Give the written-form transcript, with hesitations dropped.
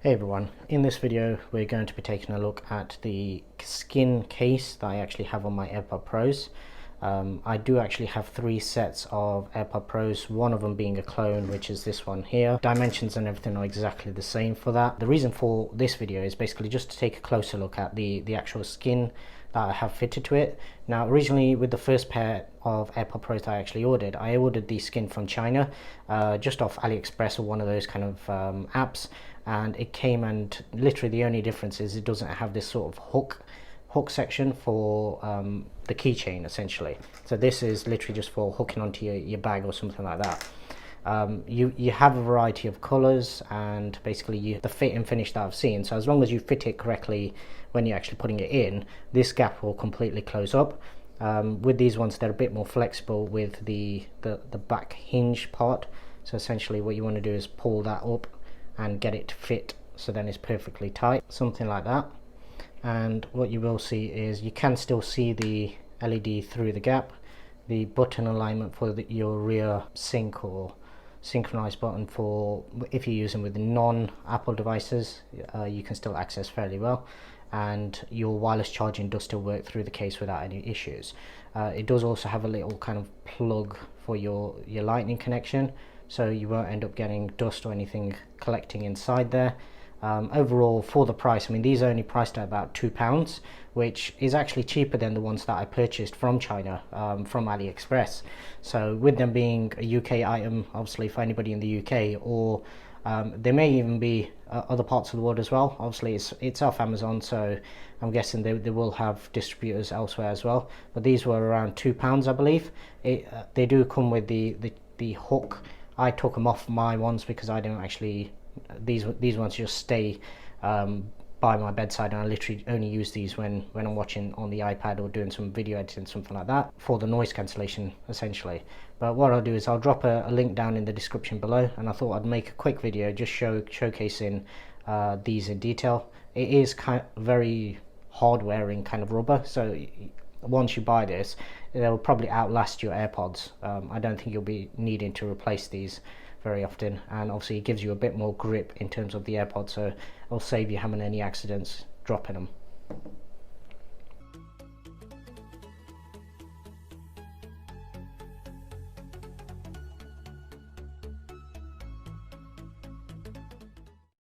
Hey everyone, in this video we're going to be taking a look at the skin case that I actually have on my AirPods Pros. I do actually have 3 sets of AirPods Pros, one of them being a clone, which is this one here. Dimensions and everything are exactly the same for that. The reason for this video is basically just to take a closer look at the actual skin that I have fitted to it. Now originally with the first pair of AirPods Pros that I actually ordered, I ordered the skin from China, just off AliExpress or one of those kind of apps, and it came, and literally the only difference is it doesn't have this sort of hook section for the keychain essentially. So this is literally just for hooking onto your bag or something like that. You have a variety of colors, and basically the fit and finish that I've seen, so as long as you fit it correctly when you're actually putting it in, this gap will completely close up. With these ones they're a bit more flexible with the back hinge part, so essentially what you want to do is pull that up and get it to fit, so then it's perfectly tight, something like that. And what you will see is you can still see the LED through the gap. The button alignment for your rear sync or synchronize button, for if you're using with non-Apple devices, you can still access fairly well, and your wireless charging does still work through the case without any issues. It does also have a little kind of plug for your lightning connection, so you won't end up getting dust or anything collecting inside there. Overall, for the price, I mean, these are only priced at about £2, which is actually cheaper than the ones that I purchased from China, from AliExpress. So with them being a UK item, obviously for anybody in the UK, or there may even be other parts of the world as well. Obviously it's off Amazon, so I'm guessing they will have distributors elsewhere as well, but these were around £2, I believe. They do come with the hook. I took them off my ones because I don't actually, these ones just stay by my bedside, and I literally only use these when I'm watching on the iPad or doing some video editing, something like that, for the noise cancellation essentially. But what I'll do is I'll drop a link down in the description below, and I thought I'd make a quick video just showcasing these in detail. It is kind of very hard wearing kind of rubber, so once you buy this, they'll probably outlast your AirPods. I don't think you'll be needing to replace these very often, and obviously it gives you a bit more grip in terms of the AirPods, so it'll save you having any accidents dropping them.